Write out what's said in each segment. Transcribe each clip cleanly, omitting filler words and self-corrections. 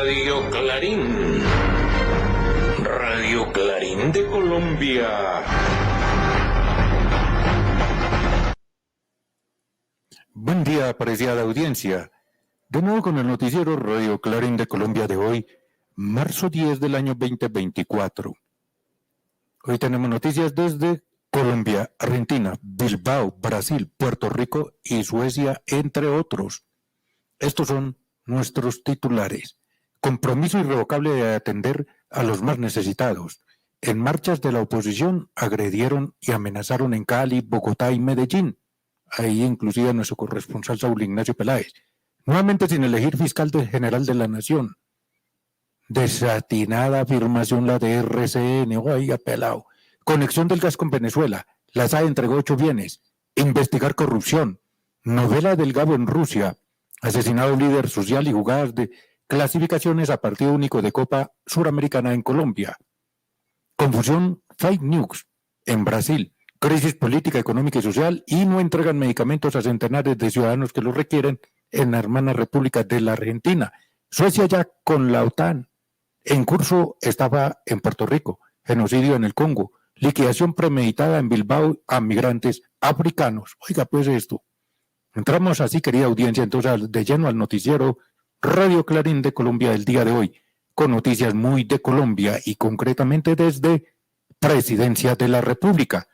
Radio Clarín de Colombia. Buen día, apreciada audiencia. De nuevo con el noticiero Radio Clarín de Colombia de hoy, marzo 10 del año 2024. Hoy tenemos noticias desde Colombia, Argentina, Bilbao, Brasil, Puerto Rico y Suecia, entre otros. Estos son nuestros titulares. Compromiso irrevocable de atender a los más necesitados. En marchas de la oposición agredieron y amenazaron en Cali, Bogotá y Medellín. Ahí inclusive nuestro corresponsal Saúl Ignacio Peláez. Nuevamente sin elegir fiscal general de la Nación. Desatinada afirmación la de RCN, oiga pelado. Conexión del gas con Venezuela. La SAE entregó 8 bienes. Investigar corrupción. Novela del Gabo en Rusia. Asesinado líder social y jugadas de clasificaciones a partido único de Copa Suramericana en Colombia. Confusión, fake news en Brasil. Crisis política, económica y social y no entregan medicamentos a centenares de ciudadanos que los requieren en la hermana República de la Argentina. Suecia ya con la OTAN. En curso estaba en Puerto Rico. Genocidio en el Congo. Liquidación premeditada en Bilbao a migrantes africanos. Oiga pues esto. Entramos así, querida audiencia, entonces de lleno al noticiero Radio Clarín de Colombia del día de hoy, con noticias muy de Colombia y concretamente desde Presidencia de la República.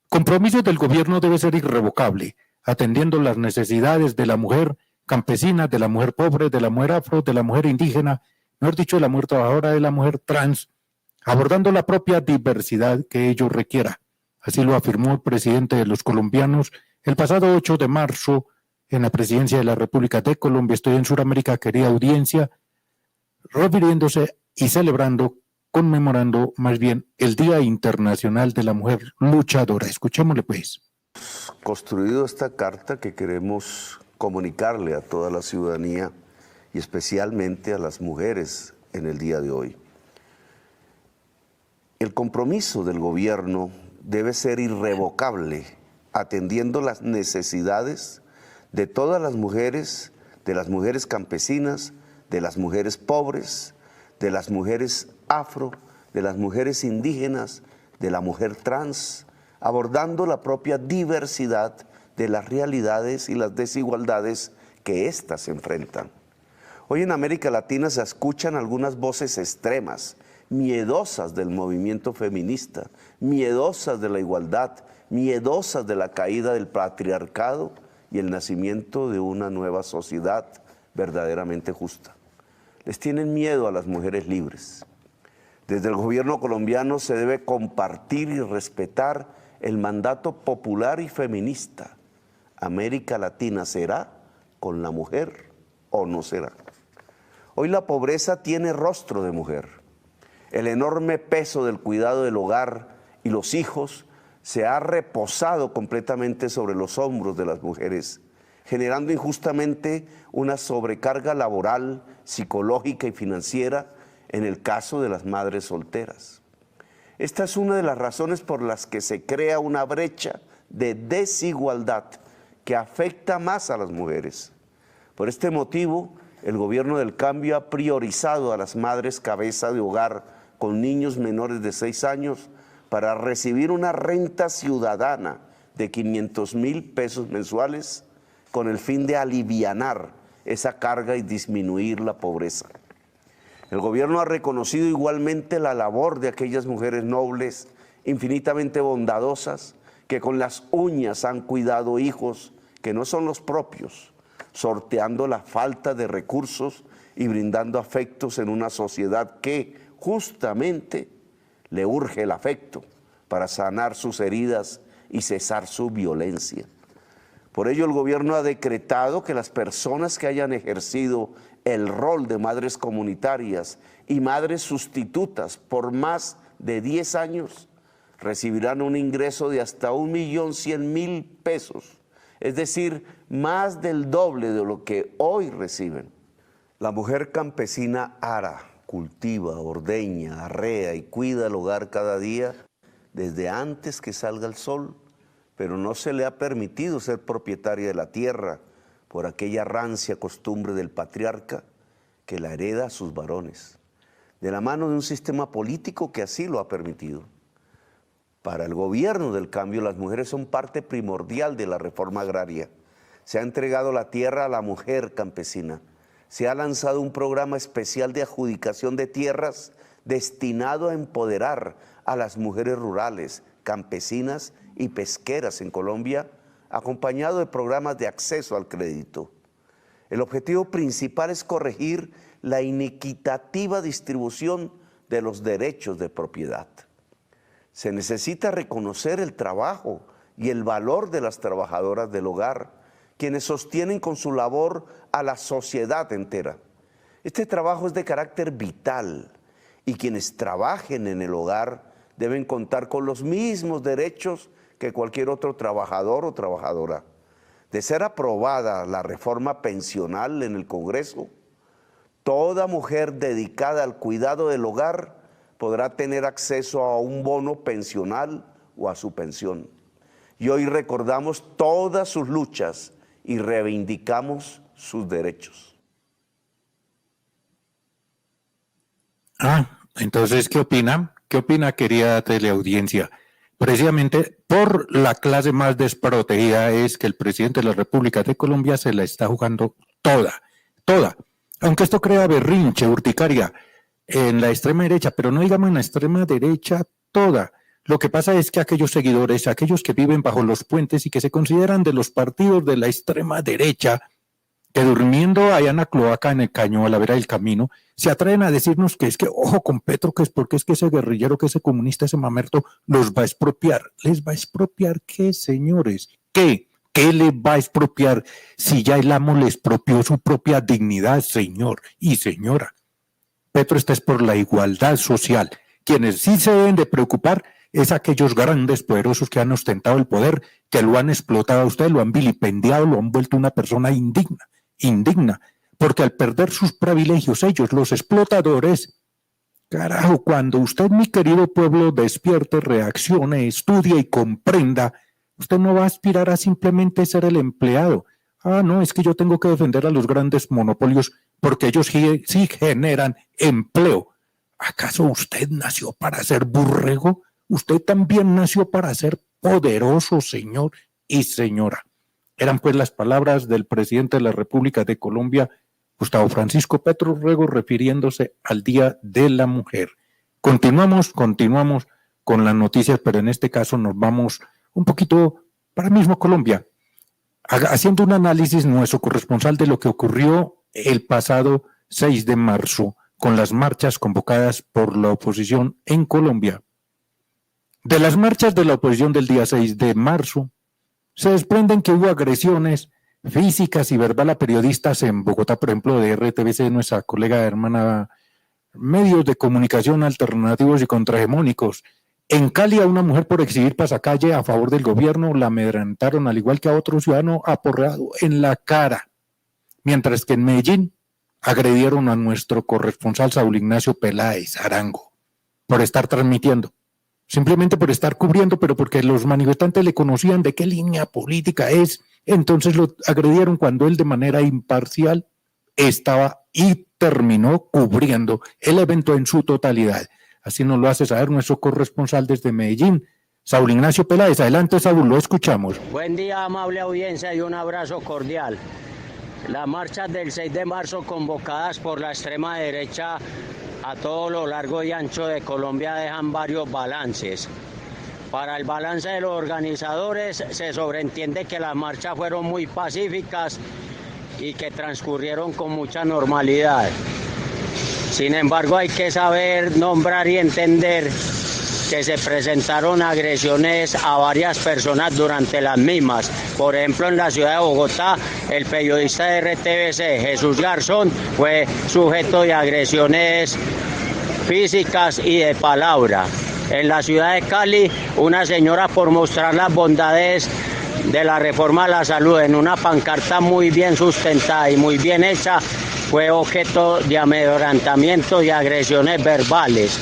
Compromiso del gobierno debe ser irrevocable, atendiendo las necesidades de la mujer campesina, de la mujer pobre, de la mujer afro, de la mujer indígena, mejor dicho, de la mujer trabajadora, de la mujer trans, abordando la propia diversidad que ello requiera. Así lo afirmó el presidente de los colombianos el pasado 8 de marzo en la Presidencia de la República de Colombia. Estoy en Sudamérica, querida audiencia, refiriéndose y celebrando, conmemorando más bien el Día Internacional de la Mujer Luchadora. Escuchémosle pues. Construido esta carta que queremos comunicarle a toda la ciudadanía y especialmente a las mujeres en el día de hoy. El compromiso del gobierno debe ser irrevocable, atendiendo las necesidades de todas las mujeres, de las mujeres campesinas, de las mujeres pobres, de las mujeres afro, de las mujeres indígenas, de la mujer trans, abordando la propia diversidad de las realidades y las desigualdades que éstas enfrentan. Hoy en América Latina se escuchan algunas voces extremas, miedosas del movimiento feminista, miedosas de la igualdad, miedosas de la caída del patriarcado y el nacimiento de una nueva sociedad verdaderamente justa. Les tienen miedo a las mujeres libres. Desde el gobierno colombiano se debe compartir y respetar el mandato popular y feminista. América Latina será con la mujer o no será. Hoy la pobreza tiene rostro de mujer. El enorme peso del cuidado del hogar y los hijos se ha reposado completamente sobre los hombros de las mujeres, generando injustamente una sobrecarga laboral, psicológica y financiera en el caso de las madres solteras. Esta es una de las razones por las que se crea una brecha de desigualdad que afecta más a las mujeres. Por este motivo, el gobierno del cambio ha priorizado a las madres cabeza de hogar con niños menores de 6 años para recibir una renta ciudadana de 500,000 pesos mensuales con el fin de alivianar esa carga y disminuir la pobreza. El gobierno ha reconocido igualmente la labor de aquellas mujeres nobles, infinitamente bondadosas, que con las uñas han cuidado hijos que no son los propios, sorteando la falta de recursos y brindando afectos en una sociedad que justamente le urge el afecto para sanar sus heridas y cesar su violencia. Por ello, el gobierno ha decretado que las personas que hayan ejercido el rol de madres comunitarias y madres sustitutas por más de 10 años recibirán un ingreso de hasta 1.100.000 pesos, es decir, más del doble de lo que hoy reciben. La mujer campesina ara, cultiva, ordeña, arrea y cuida el hogar cada día desde antes que salga el sol, pero no se le ha permitido ser propietaria de la tierra por aquella rancia costumbre del patriarca que la hereda a sus varones, de la mano de un sistema político que así lo ha permitido. Para el gobierno del cambio, las mujeres son parte primordial de la reforma agraria. Se ha entregado la tierra a la mujer campesina. Se ha lanzado un programa especial de adjudicación de tierras destinado a empoderar a las mujeres rurales, campesinas y pesqueras en Colombia, acompañado de programas de acceso al crédito. El objetivo principal es corregir la inequitativa distribución de los derechos de propiedad. Se necesita reconocer el trabajo y el valor de las trabajadoras del hogar, quienes sostienen con su labor a la sociedad entera. Este trabajo es de carácter vital y quienes trabajen en el hogar deben contar con los mismos derechos que cualquier otro trabajador o trabajadora. De ser aprobada la reforma pensional en el Congreso, toda mujer dedicada al cuidado del hogar podrá tener acceso a un bono pensional o a su pensión. Y hoy recordamos todas sus luchas y reivindicamos sus derechos. Entonces, ¿qué opina? ¿Qué opina, querida teleaudiencia? Precisamente por la clase más desprotegida es que el presidente de la República de Colombia se la está jugando toda. Aunque esto crea berrinche, urticaria en la extrema derecha, pero no digamos en la extrema derecha toda. Lo que pasa es que aquellos seguidores, aquellos que viven bajo los puentes y que se consideran de los partidos de la extrema derecha, que durmiendo allá en la cloaca, en el caño, a la vera del camino, se atreven a decirnos que es que, ojo con Petro, que es porque es que ese guerrillero, que ese comunista, ese mamerto, los va a expropiar. ¿Les va a expropiar qué, señores? ¿Qué? ¿Qué les va a expropiar si ya el amo le expropió su propia dignidad, señor y señora? Petro está es por la igualdad social. Quienes sí se deben de preocupar es aquellos grandes poderosos que han ostentado el poder, que lo han explotado a usted, lo han vilipendiado, lo han vuelto una persona indigna, porque al perder sus privilegios, ellos, los explotadores, carajo, cuando usted, mi querido pueblo, despierte, reaccione, estudie y comprenda, usted no va a aspirar a simplemente ser el empleado. No, es que yo tengo que defender a los grandes monopolios porque ellos sí generan empleo. ¿Acaso usted nació para ser borrego? Usted también nació para ser poderoso, señor y señora. Eran pues las palabras del presidente de la República de Colombia, Gustavo Francisco Petro Rego, refiriéndose al Día de la Mujer. Continuamos con las noticias, pero en este caso nos vamos un poquito para mismo Colombia, haciendo un análisis nuestro corresponsal de lo que ocurrió el pasado 6 de marzo con las marchas convocadas por la oposición en Colombia. De las marchas de la oposición del día 6 de marzo, se desprenden que hubo agresiones físicas y verbal a periodistas en Bogotá, por ejemplo, de RTBC, nuestra colega hermana, medios de comunicación alternativos y contrahegemónicos. En Cali, a una mujer por exhibir pasacalle a favor del gobierno la amedrentaron, al igual que a otro ciudadano, aporreado en la cara. Mientras que en Medellín agredieron a nuestro corresponsal Saúl Ignacio Peláez Arango por estar transmitiendo. Simplemente por estar cubriendo, pero porque los manifestantes le conocían de qué línea política es, entonces lo agredieron cuando él de manera imparcial estaba y terminó cubriendo el evento en su totalidad. Así nos lo hace saber nuestro corresponsal desde Medellín, Saúl Ignacio Peláez. Adelante, Saúl, lo escuchamos. Buen día, amable audiencia, y un abrazo cordial. Las marchas del 6 de marzo convocadas por la extrema derecha a todo lo largo y ancho de Colombia dejan varios balances. Para el balance de los organizadores se sobreentiende que las marchas fueron muy pacíficas y que transcurrieron con mucha normalidad. Sin embargo, hay que saber nombrar y entender que se presentaron agresiones a varias personas durante las mismas. Por ejemplo, en la ciudad de Bogotá, el periodista de RTBC, Jesús Garzón, fue sujeto de agresiones físicas y de palabra. En la ciudad de Cali, una señora, por mostrar las bondades de la reforma a la salud en una pancarta muy bien sustentada y muy bien hecha, fue objeto de amedrentamiento y agresiones verbales.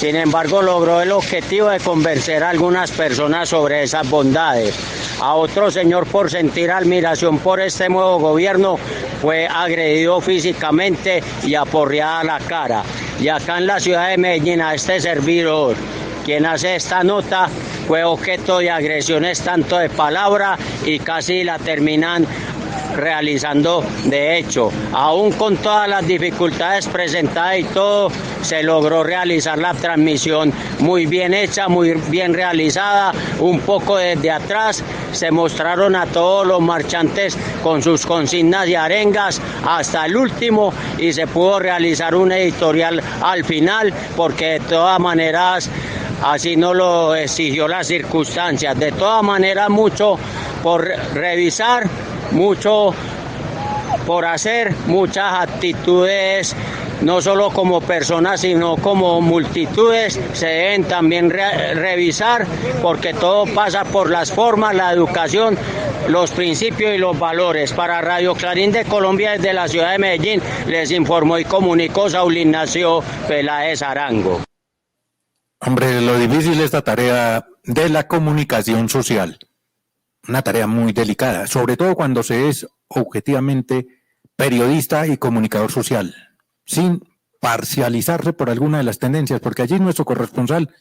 Sin embargo, logró el objetivo de convencer a algunas personas sobre esas bondades. A otro señor, por sentir admiración por este nuevo gobierno, fue agredido físicamente y aporreada a la cara. Y acá en la ciudad de Medellín, a este servidor, quien hace esta nota, fue objeto de agresiones tanto de palabra y casi la terminan realizando de hecho. Aún con todas las dificultades presentadas y todo, se logró realizar la transmisión muy bien hecha, muy bien realizada. Un poco desde atrás se mostraron a todos los marchantes con sus consignas y arengas hasta el último, y se pudo realizar un editorial al final, porque de todas maneras así no lo exigió las circunstancias. De todas maneras, mucho por revisar, mucho por hacer, muchas actitudes, no solo como personas, sino como multitudes, se deben también revisar, porque todo pasa por las formas, la educación, los principios y los valores. Para Radio Clarín de Colombia, desde la ciudad de Medellín, les informó y comunicó Saúl Ignacio Peláez Arango. Hombre, lo difícil es esta tarea de la comunicación social. Una tarea muy delicada, sobre todo cuando se es objetivamente periodista y comunicador social, sin parcializarse por alguna de las tendencias, porque allí nuestro corresponsal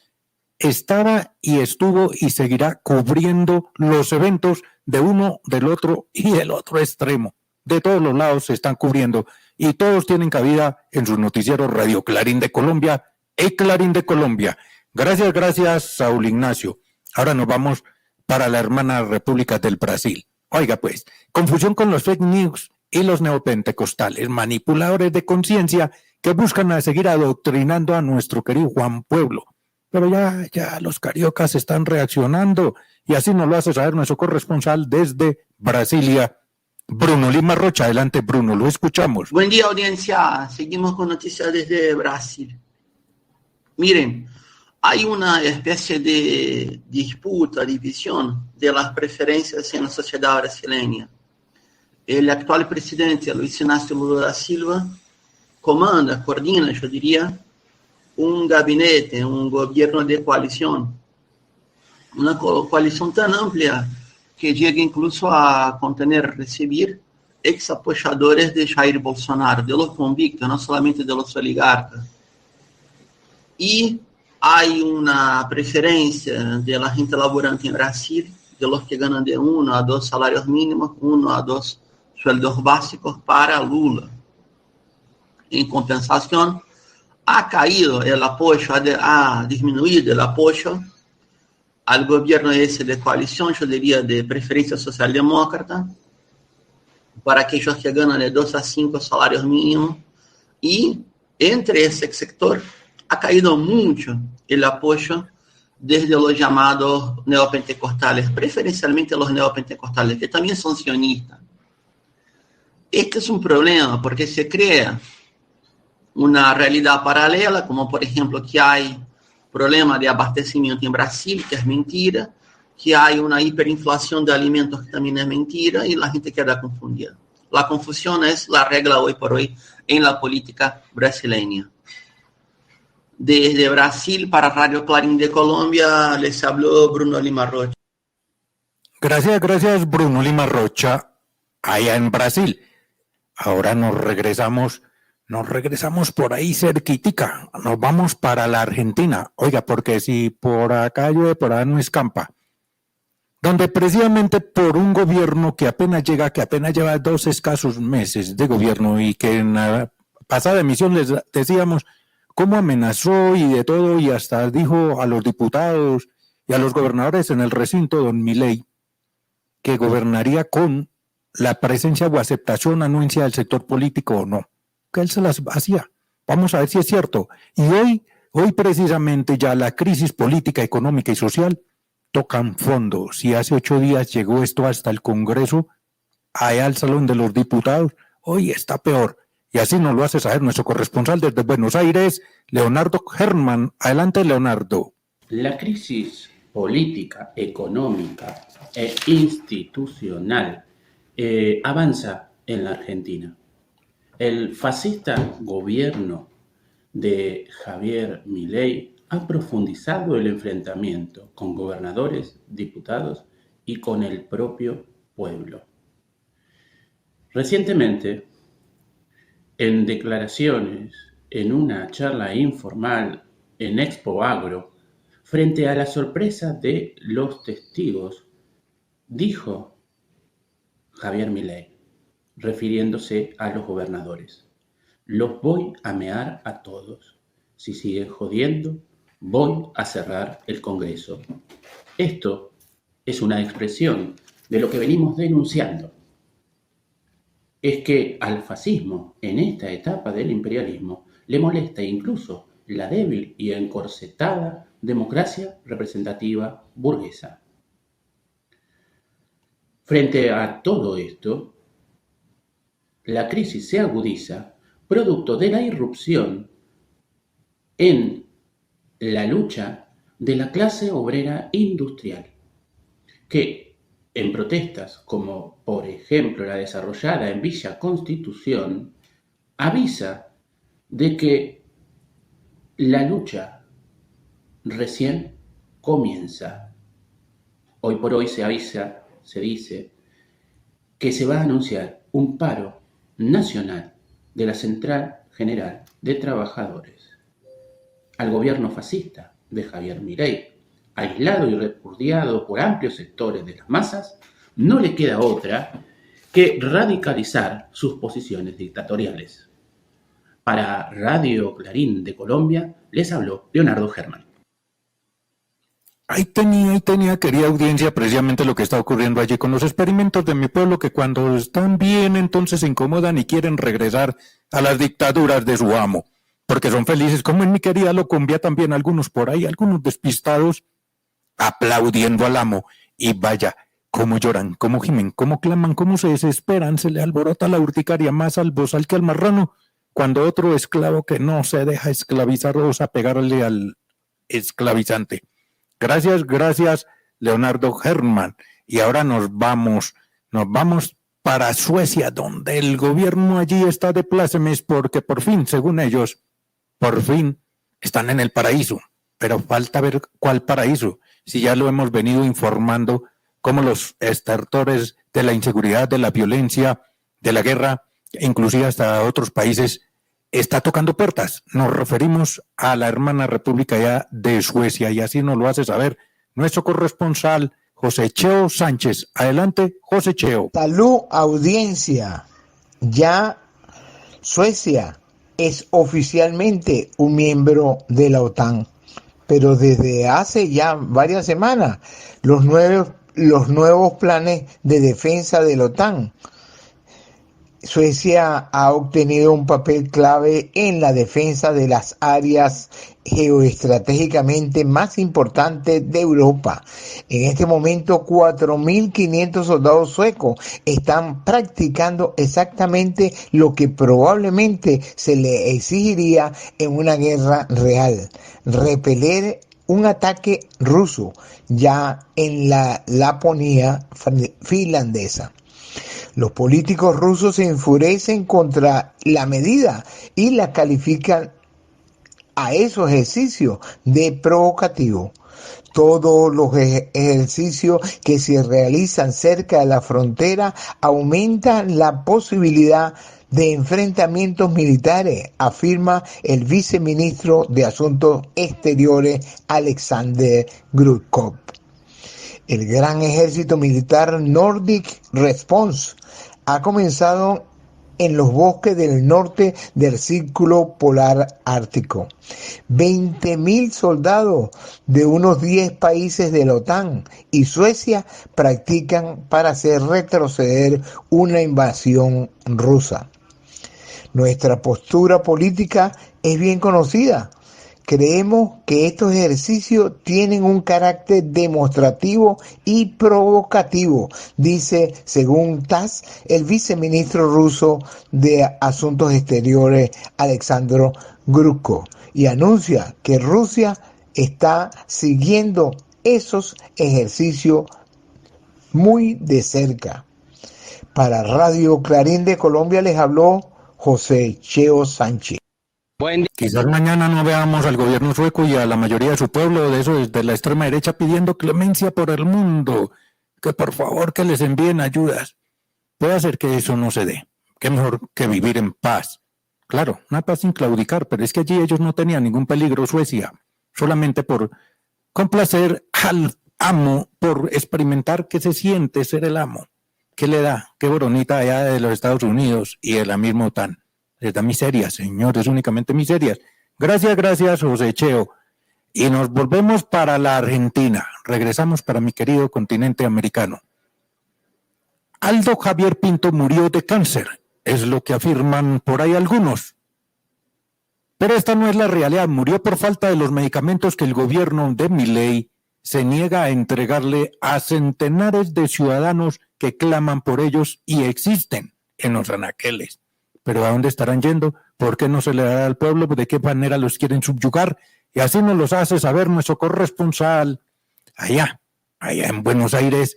estaba y estuvo y seguirá cubriendo los eventos de uno, del otro y del otro extremo. De todos los lados se están cubriendo y todos tienen cabida en sus noticieros Radio Clarín de Colombia y Clarín de Colombia. Gracias, Saúl Ignacio. Ahora nos vamos para la hermana República del Brasil. Oiga pues, confusión con los fake news y los neopentecostales, manipuladores de conciencia que buscan seguir adoctrinando a nuestro querido Juan Pueblo. Pero ya los cariocas están reaccionando, y así nos lo hace saber nuestro corresponsal desde Brasilia, Bruno Lima Rocha. Adelante, Bruno, lo escuchamos. Buen día, audiencia. Seguimos con noticias desde Brasil. Miren, hay una especie de disputa, división de las preferencias en la sociedad brasileña. El actual presidente, Luis Inácio Lula da Silva, coordina, yo diría, un gabinete, un gobierno de coalición. Una coalición tan amplia que llega incluso a contener, recibir ex apoyadores de Jair Bolsonaro, de los convictos, no solamente de los oligarcas. Y hay una preferencia de la gente laborante en Brasil, de los que ganan de 1 a 2 salarios mínimos, 1 a 2 sueldos básicos para Lula. En compensación, ha caído el apoyo, ha disminuido el apoyo al gobierno ese de coalición, yo diría de preferencia socialdemócrata, para aquellos que ganan de 2 a 5 salarios mínimos, y entre ese sector ha caído mucho el apoyo desde los llamados neopentecostales, preferencialmente los neopentecostales, que también son sionistas. Este es un problema porque se crea una realidad paralela, como por ejemplo que hay problema de abastecimiento en Brasil, que es mentira, que hay una hiperinflación de alimentos, que también es mentira, y la gente queda confundida. La confusión es la regla hoy por hoy en la política brasileña. Desde Brasil para Radio Clarín de Colombia les habló Bruno Lima Rocha. Gracias, Bruno Lima Rocha, allá en Brasil. Ahora nos regresamos por ahí cerquitica, nos vamos para la Argentina. Oiga, porque si por acá llueve, por allá no escampa. Donde precisamente por un gobierno que apenas lleva 2 escasos meses de gobierno, y que en la pasada emisión les decíamos cómo amenazó y de todo, y hasta dijo a los diputados y a los gobernadores en el recinto, don Milei, que gobernaría con la presencia o aceptación, anuencia del sector político o no, que él se las hacía. Vamos a ver si es cierto. Y hoy precisamente ya la crisis política, económica y social tocan fondo. Si hace 8 días llegó esto hasta el Congreso, allá al Salón de los Diputados, hoy está peor. Y así nos lo hace saber nuestro corresponsal desde Buenos Aires, Leonardo Herman. Adelante, Leonardo. La crisis política, económica e institucional avanza en la Argentina. El fascista gobierno de Javier Milei ha profundizado el enfrentamiento con gobernadores, diputados y con el propio pueblo. Recientemente, en declaraciones en una charla informal en Expo Agro, frente a la sorpresa de los testigos, dijo Javier Milei, refiriéndose a los gobernadores: los voy a mear a todos. Si siguen jodiendo, voy a cerrar el Congreso. Esto es una expresión de lo que venimos denunciando. Es que al fascismo, en esta etapa del imperialismo, le molesta incluso la débil y encorsetada democracia representativa burguesa. Frente a todo esto, la crisis se agudiza producto de la irrupción en la lucha de la clase obrera industrial, que en protestas como por ejemplo la desarrollada en Villa Constitución, avisa de que la lucha recién comienza. Hoy por hoy se dice que se va a anunciar un paro nacional de la Central General de Trabajadores. Al gobierno fascista de Javier Milei, aislado y repudiado por amplios sectores de las masas, no le queda otra que radicalizar sus posiciones dictatoriales. Para Radio Clarín de Colombia, les habló Leonardo Germán. Ahí tenía, querida audiencia, precisamente lo que está ocurriendo allí con los experimentos de mi pueblo, que cuando están bien, entonces se incomodan y quieren regresar a las dictaduras de su amo, porque son felices, como en mi querida Locumbia también, algunos por ahí, algunos despistados, aplaudiendo al amo, y vaya, cómo lloran, cómo gimen, cómo claman, cómo se desesperan, se le alborota la urticaria más al bozal que al marrano, cuando otro esclavo que no se deja esclavizar osa pegarle al esclavizante. Gracias, Leonardo Germán. Y ahora nos vamos para Suecia, donde el gobierno allí está de plácemes porque por fin, según ellos, están en el paraíso. Pero falta ver cuál paraíso, si ya lo hemos venido informando, como los estertores de la inseguridad, de la violencia, de la guerra, inclusive hasta otros países, está tocando puertas. Nos referimos a la hermana república ya de Suecia, y así nos lo hace saber nuestro corresponsal José Cheo Sánchez. Adelante, José Cheo. Salud, audiencia. Ya Suecia es oficialmente un miembro de la OTAN, pero desde hace ya varias semanas los nuevos planes de defensa de la OTAN. Suecia ha obtenido un papel clave en la defensa de las áreas geoestratégicamente más importantes de Europa. En este momento, 4.500 soldados suecos están practicando exactamente lo que probablemente se le exigiría en una guerra real: repeler un ataque ruso ya en la Laponia finlandesa. Los políticos rusos se enfurecen contra la medida y la califican a esos ejercicios de provocativo. Todos los ejercicios que se realizan cerca de la frontera aumentan la posibilidad de enfrentamientos militares, afirma el viceministro de Asuntos Exteriores Alexander Grudkov. El gran ejército militar Nordic Response ha comenzado en los bosques del norte del Círculo Polar Ártico. 20.000 soldados de unos 10 países de la OTAN y Suecia practican para hacer retroceder una invasión rusa. Nuestra postura política es bien conocida. Creemos que estos ejercicios tienen un carácter demostrativo y provocativo, dice, según TASS, el viceministro ruso de Asuntos Exteriores, Alexander Grudkov, y anuncia que Rusia está siguiendo esos ejercicios muy de cerca. Para Radio Clarín de Colombia les habló José Cheo Sánchez. Quizás mañana no veamos al gobierno sueco y a la mayoría de su pueblo, de eso de la extrema derecha, pidiendo clemencia por el mundo. que por favor que les envíen ayudas. Puede hacer que eso no se dé. Qué mejor que vivir en paz. Claro, una paz sin claudicar, pero es que allí ellos no tenían ningún peligro, Suecia, solamente por complacer al amo, por experimentar qué se siente ser el amo. ¿Qué le da? Qué boronita allá de los Estados Unidos y de la misma OTAN. Les da miserias, señores, únicamente miserias. Gracias, José Cheo. Y nos volvemos para la Argentina. Regresamos para mi querido continente americano. Aldo Javier Pinto murió de cáncer, es lo que afirman por ahí algunos. Pero esta no es la realidad. Murió por falta de los medicamentos que el gobierno de Milei se niega a entregarle a centenares de ciudadanos que claman por ellos y existen en los anaqueles. Pero ¿a dónde estarán yendo? ¿Por qué no se le dará al pueblo? ¿De qué manera los quieren subyugar? Y así nos los hace saber nuestro corresponsal allá en Buenos Aires.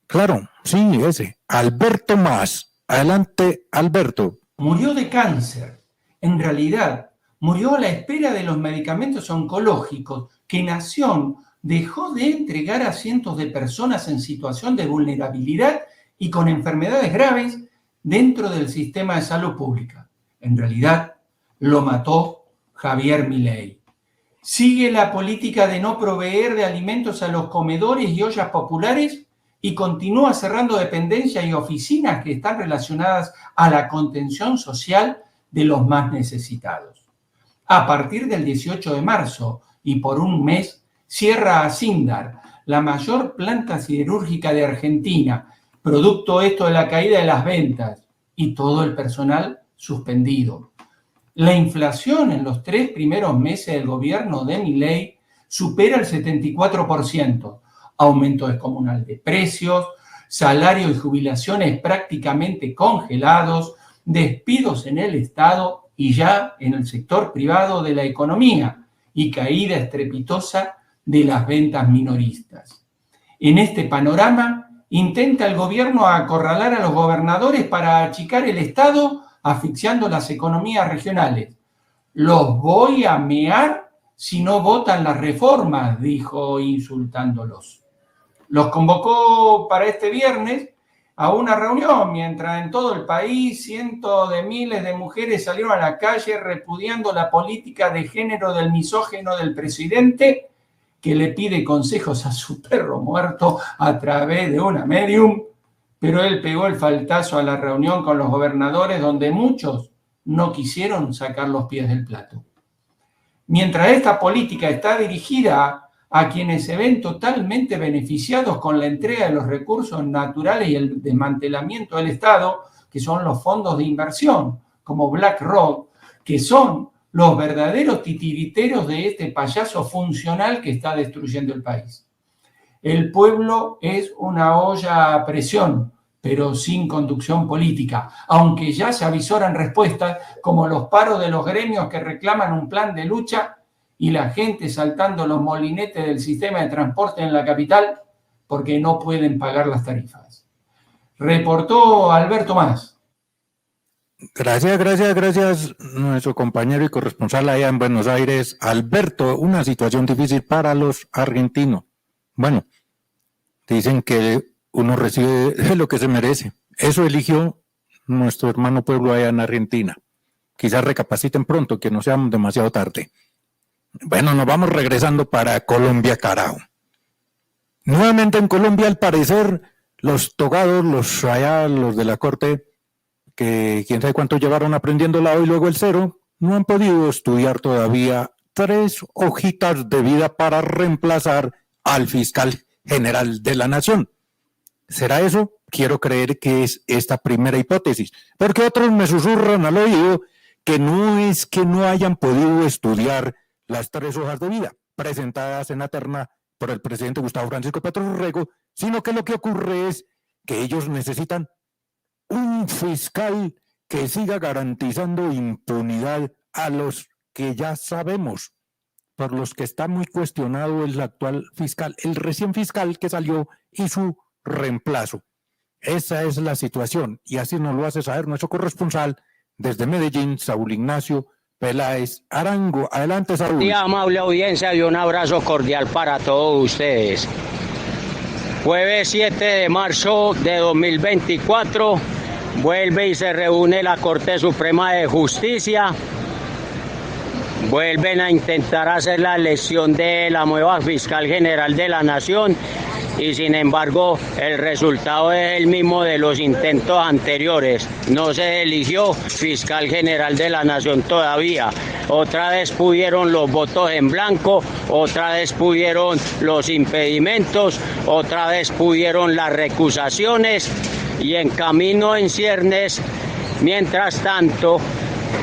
Claro, sí, ese. Alberto Más. Adelante, Alberto. Murió de cáncer. En realidad, murió a la espera de los medicamentos oncológicos que Nación dejó de entregar a cientos de personas en situación de vulnerabilidad y con enfermedades graves dentro del sistema de salud pública. En realidad, lo mató Javier Milei. Sigue la política de no proveer de alimentos a los comedores y ollas populares y continúa cerrando dependencias y oficinas que están relacionadas a la contención social de los más necesitados. A partir del 18 de marzo y por un mes, cierra a Sindar, la mayor planta siderúrgica de Argentina, producto esto de la caída de las ventas y todo el personal suspendido. La inflación en los 3 primeros meses del gobierno de Milei supera el 74%, aumento descomunal de precios, salarios y jubilaciones prácticamente congelados, despidos en el Estado y ya en el sector privado de la economía y caída estrepitosa de las ventas minoristas. En este panorama, intenta el gobierno acorralar a los gobernadores para achicar el Estado, asfixiando las economías regionales. Los voy a mear si no votan las reformas, dijo insultándolos. Los convocó para este viernes a una reunión, mientras en todo el país cientos de miles de mujeres salieron a la calle repudiando la política de género del misógino del presidente, que le pide consejos a su perro muerto a través de una medium, pero él pegó el faltazo a la reunión con los gobernadores, donde muchos no quisieron sacar los pies del plato. Mientras esta política está dirigida a quienes se ven totalmente beneficiados con la entrega de los recursos naturales y el desmantelamiento del Estado, que son los fondos de inversión, como BlackRock, que son los verdaderos titiriteros de este payaso funcional que está destruyendo el país. El pueblo es una olla a presión, pero sin conducción política, aunque ya se avisoran respuestas como los paros de los gremios que reclaman un plan de lucha y la gente saltando los molinetes del sistema de transporte en la capital porque no pueden pagar las tarifas. Reportó Alberto Más. Gracias, nuestro compañero y corresponsal allá en Buenos Aires, Alberto. Una situación difícil para los argentinos. Bueno, dicen que uno recibe lo que se merece. Eso eligió nuestro hermano pueblo allá en Argentina. Quizás recapaciten pronto, que no seamos demasiado tarde. Bueno, nos vamos regresando para Colombia, carajo. Nuevamente en Colombia, al parecer, los togados, los de la corte, que quién sabe cuánto llevaron aprendiendo la O y luego el cero, no han podido estudiar todavía 3 hojitas de vida para reemplazar al fiscal general de la nación. ¿Será eso? Quiero creer que es esta primera hipótesis, porque otros me susurran al oído que no es que no hayan podido estudiar las 3 hojas de vida presentadas en la terna por el presidente Gustavo Francisco Petro Rego, sino que lo que ocurre es que ellos necesitan un fiscal que siga garantizando impunidad a los que ya sabemos, por los que está muy cuestionado el actual fiscal, el recién fiscal que salió y su reemplazo. Esa es la situación y así nos lo hace saber nuestro corresponsal desde Medellín, Saúl Ignacio Peláez Arango. Adelante, Saúl. Amable audiencia y un abrazo cordial para todos ustedes. Jueves 7 de marzo de 2024 vuelve y se reúne la Corte Suprema de Justicia. Vuelven a intentar hacer la elección de la nueva fiscal general de la Nación y sin embargo el resultado es el mismo de los intentos anteriores. No se eligió fiscal general de la Nación todavía. Otra vez pudieron los votos en blanco, otra vez pudieron los impedimentos, otra vez pudieron las recusaciones y en camino en ciernes. Mientras tanto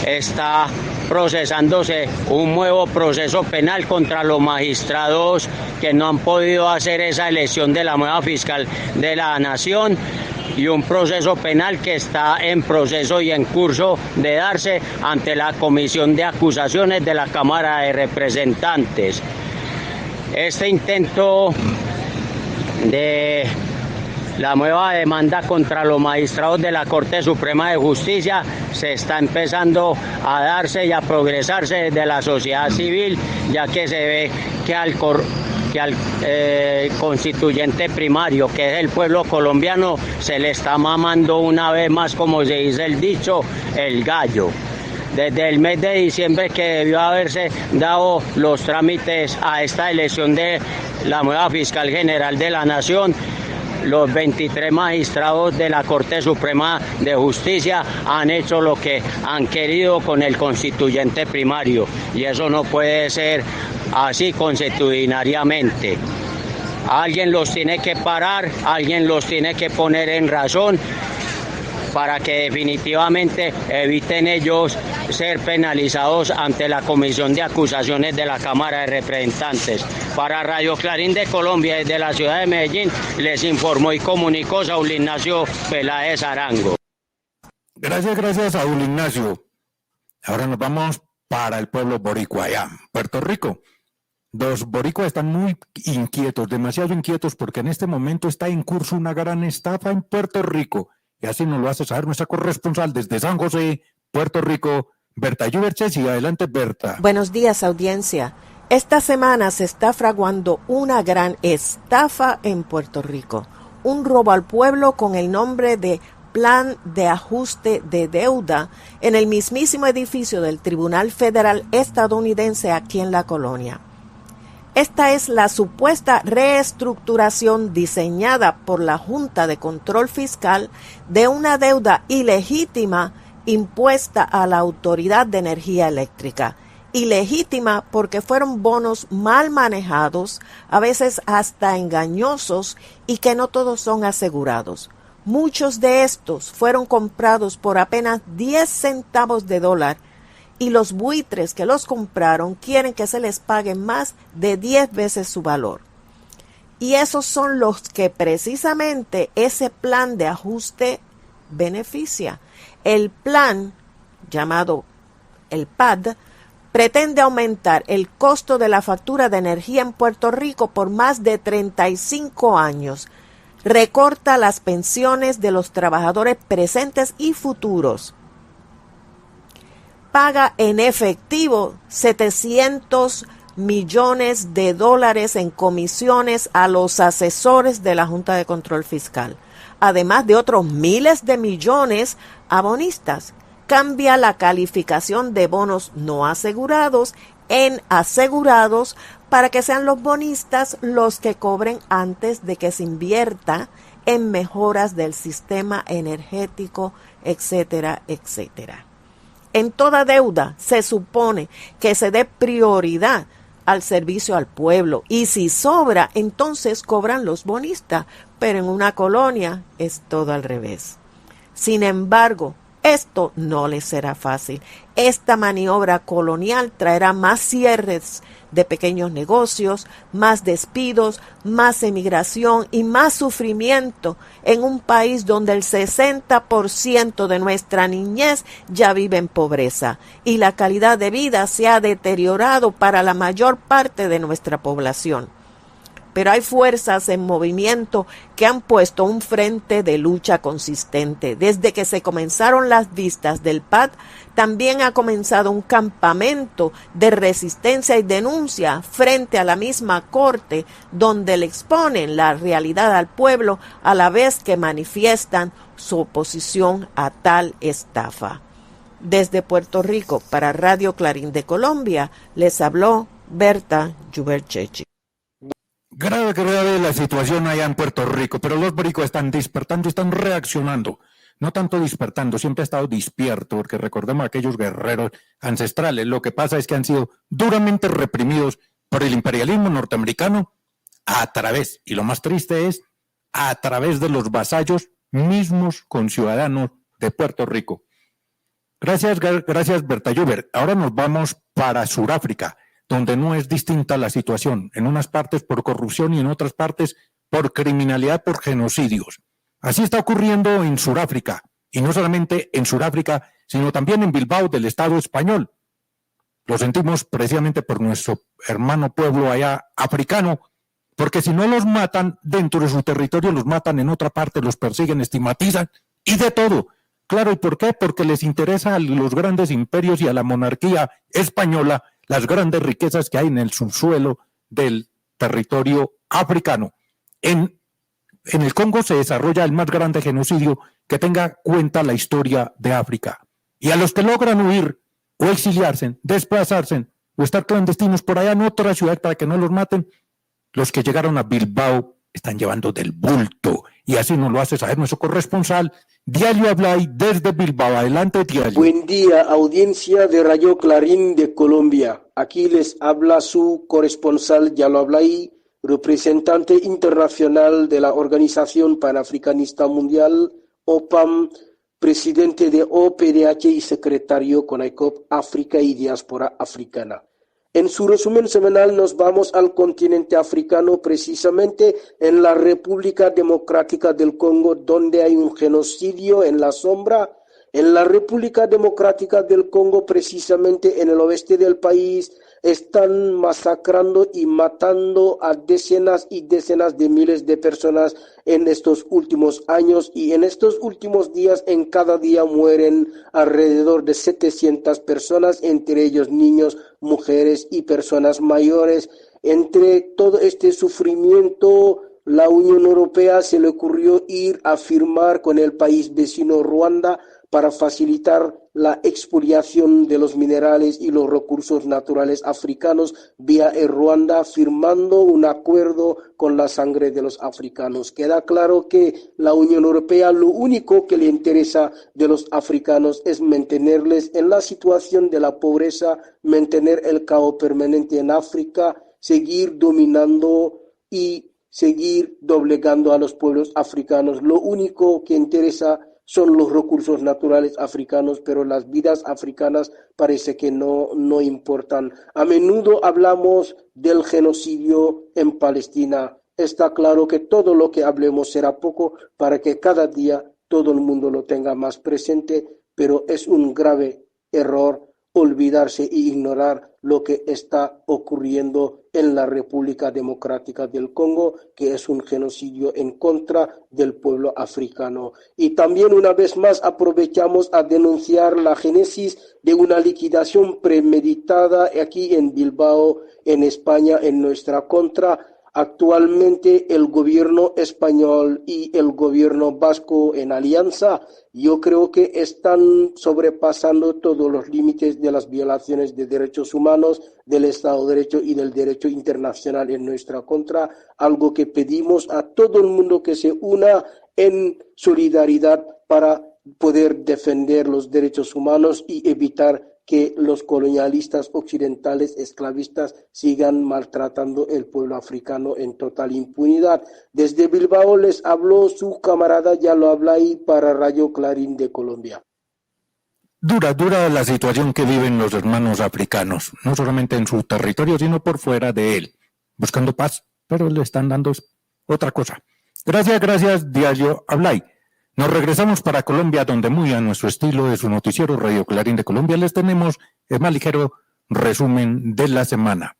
está procesándose un nuevo proceso penal contra los magistrados que no han podido hacer esa elección de la nueva fiscal de la Nación y un proceso penal que está en proceso y en curso de darse ante la Comisión de Acusaciones de la Cámara de Representantes. Este intento de la nueva demanda contra los magistrados de la Corte Suprema de Justicia se está empezando a darse y a progresarse desde la sociedad civil, ya que se ve que al constituyente primario, que es el pueblo colombiano, se le está mamando una vez más, como se dice el dicho, el gallo. Desde el mes de diciembre que debió haberse dado los trámites a esta elección de la nueva fiscal general de la Nación, los 23 magistrados de la Corte Suprema de Justicia han hecho lo que han querido con el constituyente primario y eso no puede ser así consuetudinariamente. Alguien los tiene que parar, alguien los tiene que poner en razón para que definitivamente eviten ellos ser penalizados ante la Comisión de Acusaciones de la Cámara de Representantes. Para Radio Clarín de Colombia, desde la ciudad de Medellín, les informó y comunicó Saúl Ignacio Peláez Arango. Gracias, Saúl Ignacio. Ahora nos vamos para el pueblo boricua, allá, Puerto Rico. Los boricuas están muy inquietos, demasiado inquietos, porque en este momento está en curso una gran estafa en Puerto Rico. Y así nos lo hace saber nuestra corresponsal desde San José, Puerto Rico, Berta Lluverches. Y adelante, Berta. Buenos días, audiencia. Esta semana se está fraguando una gran estafa en Puerto Rico. Un robo al pueblo con el nombre de Plan de Ajuste de Deuda en el mismísimo edificio del Tribunal Federal estadounidense aquí en la colonia. Esta es la supuesta reestructuración diseñada por la Junta de Control Fiscal de una deuda ilegítima impuesta a la Autoridad de Energía Eléctrica. Ilegítima porque fueron bonos mal manejados, a veces hasta engañosos, y que no todos son asegurados. Muchos de estos fueron comprados por apenas 10 centavos de dólar, y los buitres que los compraron quieren que se les pague más de 10 veces su valor. Y esos son los que precisamente ese plan de ajuste beneficia. El plan, llamado el PAD, pretende aumentar el costo de la factura de energía en Puerto Rico por más de 35 años. Recorta las pensiones de los trabajadores presentes y futuros. Paga en efectivo 700 millones de dólares en comisiones a los asesores de la Junta de Control Fiscal, además de otros miles de millones a bonistas. Cambia la calificación de bonos no asegurados en asegurados para que sean los bonistas los que cobren antes de que se invierta en mejoras del sistema energético, etcétera, etcétera. En toda deuda se supone que se dé prioridad al servicio al pueblo y si sobra, entonces cobran los bonistas, pero en una colonia es todo al revés. Sin embargo, esto no les será fácil. Esta maniobra colonial traerá más cierres de pequeños negocios, más despidos, más emigración y más sufrimiento en un país donde el 60% de nuestra niñez ya vive en pobreza y la calidad de vida se ha deteriorado para la mayor parte de nuestra población. pero hay fuerzas en movimiento que han puesto un frente de lucha consistente. Desde que se comenzaron las vistas del PAD, también ha comenzado un campamento de resistencia y denuncia frente a la misma corte, donde le exponen la realidad al pueblo a la vez que manifiestan su oposición a tal estafa. Desde Puerto Rico, para Radio Clarín de Colombia, les habló Berta Yuberchechi. Grave la situación allá en Puerto Rico, pero los boricos están despertando, están reaccionando. No tanto despertando, siempre ha estado despierto, porque recordemos a aquellos guerreros ancestrales. Lo que pasa es que han sido duramente reprimidos por el imperialismo norteamericano a través, y lo más triste es, a través de los vasallos mismos conciudadanos de Puerto Rico. Gracias Berta Lluver. Ahora nos vamos para Sudáfrica, donde no es distinta la situación, en unas partes por corrupción y en otras partes por criminalidad, por genocidios. Así está ocurriendo en Sudáfrica, y no solamente en Sudáfrica, sino también en Bilbao del Estado español. Lo sentimos precisamente por nuestro hermano pueblo allá africano, porque si no los matan dentro de su territorio, los matan en otra parte, los persiguen, estigmatizan y de todo. Claro, ¿y por qué? Porque les interesa a los grandes imperios y a la monarquía española las grandes riquezas que hay en el subsuelo del territorio africano. En el Congo se desarrolla el más grande genocidio que tenga cuenta la historia de África. Y a los que logran huir o exiliarse, desplazarse o estar clandestinos por allá en otra ciudad para que no los maten, los que llegaron a Bilbao están llevando del bulto. Y así nos lo hace saber nuestro corresponsal, Diallo Ablay, desde Bilbao. Adelante, Diallo. Buen día, audiencia de Radio Clarín de Colombia. Aquí les habla su corresponsal, Diallo Ablay, representante internacional de la Organización Panafricanista Mundial, OPAM, presidente de OPDH y secretario CONAICOP África y Diáspora Africana. En su resumen semanal nos vamos al continente africano, precisamente en la República Democrática del Congo, donde hay un genocidio en la sombra. En la República Democrática del Congo, precisamente en el oeste del país, están masacrando y matando a decenas y decenas de miles de personas en estos últimos años, y en estos últimos días, en cada día mueren alrededor de 700 personas, entre ellos niños, mujeres y personas mayores. Entre todo este sufrimiento, la Unión Europea se le ocurrió ir a firmar con el país vecino Ruanda para facilitar la expoliación de los minerales y los recursos naturales africanos vía Ruanda, firmando un acuerdo con la sangre de los africanos. Queda claro que la Unión Europea lo único que le interesa de los africanos es mantenerles en la situación de la pobreza, mantener el caos permanente en África, seguir dominando y seguir doblegando a los pueblos africanos. Lo único que interesa son los recursos naturales africanos, pero las vidas africanas parece que no importan. A menudo hablamos del genocidio en Palestina. Está claro que todo lo que hablemos será poco para que cada día todo el mundo lo tenga más presente, pero es un grave error olvidarse e ignorar lo que está ocurriendo en la República Democrática del Congo, que es un genocidio en contra del pueblo africano. Y también una vez más aprovechamos a denunciar la génesis de una liquidación premeditada aquí en Bilbao, en España, en nuestra contra. Actualmente el gobierno español y el gobierno vasco en alianza, yo creo que están sobrepasando todos los límites de las violaciones de derechos humanos, del Estado de Derecho y del derecho internacional en nuestra contra, algo que pedimos a todo el mundo que se una en solidaridad para poder defender los derechos humanos y evitar que los colonialistas occidentales esclavistas sigan maltratando el pueblo africano en total impunidad. Desde Bilbao les habló su camarada Diallo Ablay para Radio Clarín de Colombia. Dura la situación que viven los hermanos africanos, no solamente en su territorio, sino por fuera de él, buscando paz, pero le están dando otra cosa. Gracias, Diallo Ablay. Nos regresamos para Colombia, donde muy a nuestro estilo de su noticiero Radio Clarín de Colombia les tenemos el más ligero resumen de la semana.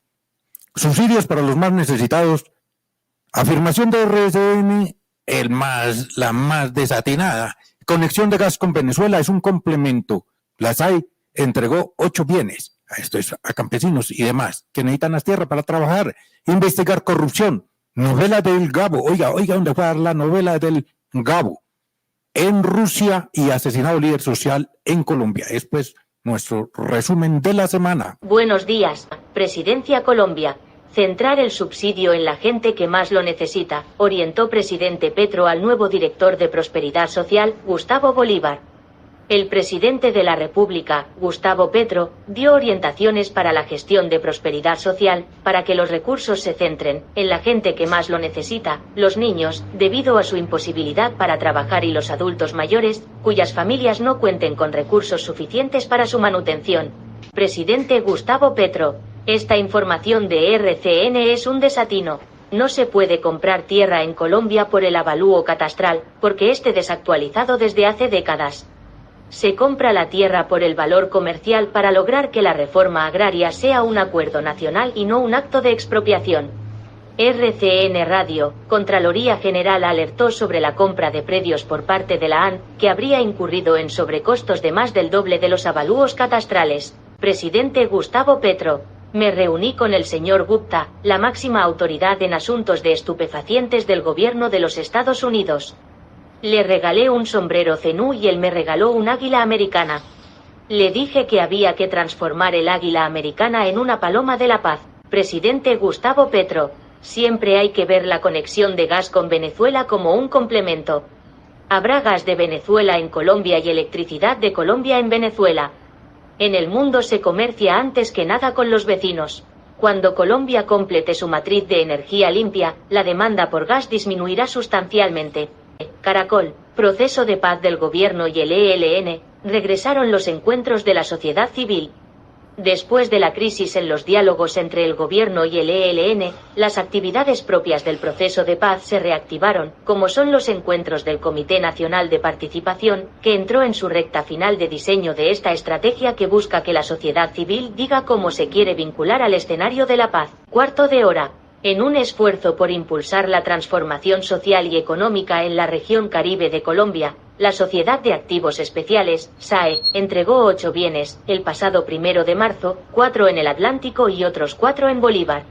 Subsidios para los más necesitados Afirmación de RCN, la más desatinada. Conexión de gas con Venezuela es un complemento. La SAE entregó 8 bienes. Esto es a campesinos y demás que necesitan las tierras para trabajar. Investigar corrupción. Novela del Gabo. Oiga, ¿dónde fue a dar la novela del Gabo? En Rusia y asesinado líder social en Colombia. Es pues nuestro resumen de la semana. Buenos días, Presidencia Colombia. Centrar el subsidio en la gente que más lo necesita, orientó presidente Petro al nuevo director de Prosperidad Social, Gustavo Bolívar. El presidente de la República, Gustavo Petro, dio orientaciones para la gestión de prosperidad social, para que los recursos se centren en la gente que más lo necesita, los niños, debido a su imposibilidad para trabajar, y los adultos mayores, cuyas familias no cuenten con recursos suficientes para su manutención. Presidente Gustavo Petro. Esta información de RCN es un desatino. No se puede comprar tierra en Colombia por el avalúo catastral, porque esté desactualizado desde hace décadas. Se compra la tierra por el valor comercial para lograr que la reforma agraria sea un acuerdo nacional y no un acto de expropiación. RCN Radio, Contraloría General alertó sobre la compra de predios por parte de la AN, que habría incurrido en sobrecostos de más del doble de los avalúos catastrales. Presidente Gustavo Petro. Me reuní con el señor Gupta, la máxima autoridad en asuntos de estupefacientes del gobierno de los Estados Unidos. Le regalé un sombrero zenú y él me regaló un águila americana. Le dije que había que transformar el águila americana en una paloma de la paz. Presidente Gustavo Petro. Siempre hay que ver la conexión de gas con Venezuela como un complemento. Habrá gas de Venezuela en Colombia y electricidad de Colombia en Venezuela. En el mundo se comercia antes que nada con los vecinos. Cuando Colombia complete su matriz de energía limpia, la demanda por gas disminuirá sustancialmente. Caracol, proceso de paz del gobierno y el ELN, regresaron los encuentros de la sociedad civil. Después de la crisis en los diálogos entre el gobierno y el ELN, las actividades propias del proceso de paz se reactivaron, como son los encuentros del Comité Nacional de Participación, que entró en su recta final de diseño de esta estrategia que busca que la sociedad civil diga cómo se quiere vincular al escenario de la paz. Cuarto de hora. En un esfuerzo por impulsar la transformación social y económica en la región Caribe de Colombia, la Sociedad de Activos Especiales, SAE, entregó 8 bienes, el pasado 1 de marzo, 4 en el Atlántico y otros 4 en Bolívar.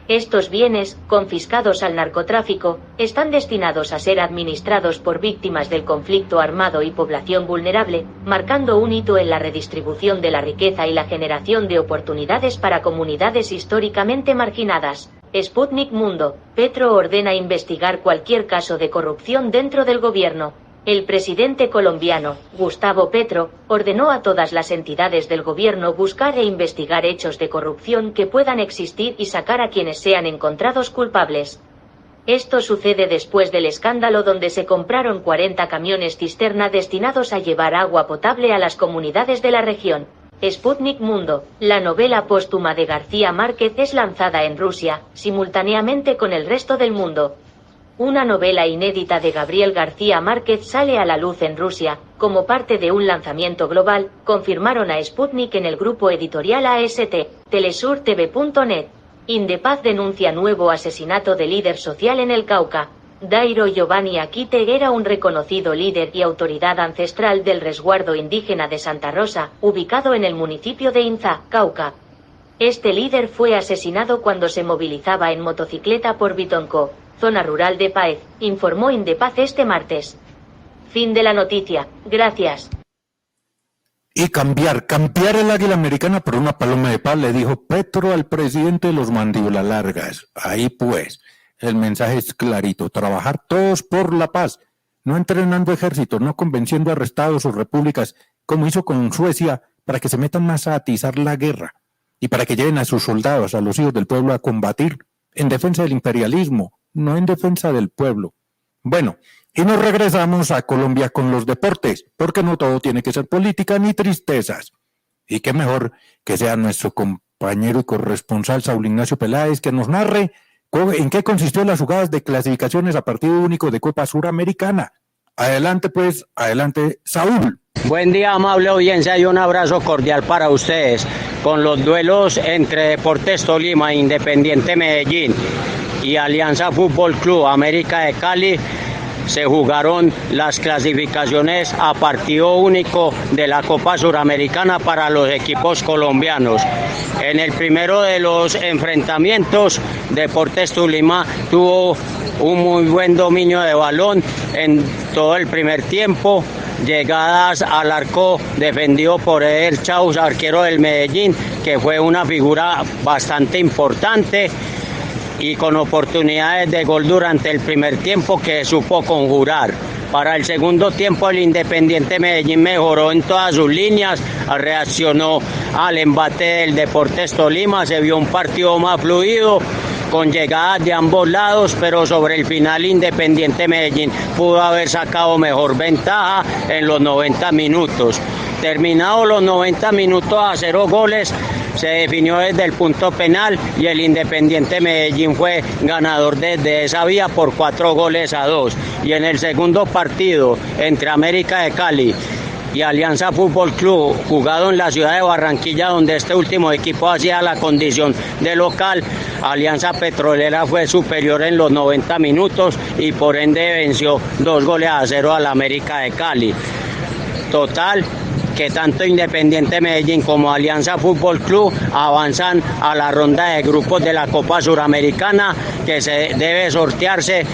Estos bienes, confiscados al narcotráfico, están destinados a ser administrados por víctimas del conflicto armado y población vulnerable, marcando un hito en la redistribución de la riqueza y la generación de oportunidades para comunidades históricamente marginadas. Sputnik Mundo. Petro ordena investigar cualquier caso de corrupción dentro del gobierno. El presidente colombiano, Gustavo Petro, ordenó a todas las entidades del gobierno buscar e investigar hechos de corrupción que puedan existir y sacar a quienes sean encontrados culpables. Esto sucede después del escándalo donde se compraron 40 camiones cisterna destinados a llevar agua potable a las comunidades de la región. Sputnik Mundo. La novela póstuma de García Márquez es lanzada en Rusia, simultáneamente con el resto del mundo. Una novela inédita de Gabriel García Márquez sale a la luz en Rusia, como parte de un lanzamiento global, confirmaron a Sputnik en el grupo editorial AST, telesurtv.net. Indepaz denuncia nuevo asesinato de líder social en el Cauca. Dairo Giovanni Akite era un reconocido líder y autoridad ancestral del resguardo indígena de Santa Rosa, ubicado en el municipio de Inza, Cauca. Este líder fue asesinado cuando se movilizaba en motocicleta por Bitonco, zona rural de Páez, informó Indepaz este martes. Fin de la noticia. Gracias. Y cambiar el águila americana por una paloma de paz, le dijo Petro al presidente de los mandíbulas largas. Ahí pues, el mensaje es clarito, trabajar todos por la paz, no entrenando ejércitos, no convenciendo arrestados o repúblicas, como hizo con Suecia, para que se metan más a atizar la guerra y para que lleven a sus soldados, a los hijos del pueblo, a combatir en defensa del imperialismo, no en defensa del pueblo. Bueno, y nos regresamos a Colombia con los deportes, porque no todo tiene que ser política ni tristezas. Y qué mejor que sea nuestro compañero y corresponsal Saúl Ignacio Peláez que nos narre en qué consistió las jugadas de clasificaciones a partido único de Copa Suramericana. Adelante pues, adelante Saúl. Buen día, amable audiencia, y un abrazo cordial para ustedes con los duelos entre Deportes Tolima e Independiente Medellín. y Alianza Fútbol Club América de Cali se jugaron las clasificaciones a partido único de la Copa Suramericana para los equipos colombianos. En el primero de los enfrentamientos, Deportes Tolima tuvo un muy buen dominio de balón en todo el primer tiempo. Llegadas al arco defendido por Eder Chaus, arquero del Medellín, que fue una figura bastante importante y con oportunidades de gol durante el primer tiempo que supo conjurar. Para el segundo tiempo el Independiente Medellín mejoró en todas sus líneas, reaccionó al embate del Deportes Tolima, se vio un partido más fluido, con llegadas de ambos lados, pero sobre el final Independiente Medellín pudo haber sacado mejor ventaja en los 90 minutos. Terminados los 90 minutos a 0 goles, se definió desde el punto penal y el Independiente Medellín fue ganador desde esa vía por 4-2. Y en el segundo partido entre América de Cali y Alianza Fútbol Club, jugado en la ciudad de Barranquilla, donde este último equipo hacía la condición de local, Alianza Petrolera fue superior en los 90 minutos y por ende venció 2-0 al América de Cali. Total, que tanto Independiente Medellín como Alianza Fútbol Club avanzan a la ronda de grupos de la Copa Suramericana, que se debe sortearse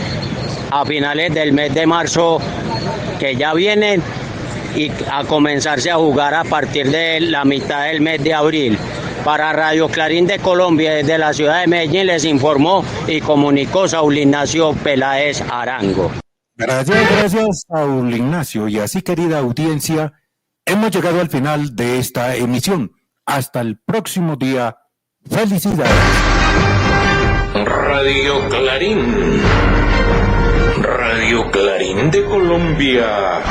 a finales del mes de marzo que ya vienen y a comenzarse a jugar a partir de la mitad del mes de abril. Para Radio Clarín de Colombia, desde la ciudad de Medellín, les informó y comunicó Saúl Ignacio Peláez Arango. Gracias, Saúl Ignacio. Y así, querida audiencia, hemos llegado al final de esta emisión. Hasta el próximo día. ¡Felicidades! Radio Clarín. Radio Clarín de Colombia.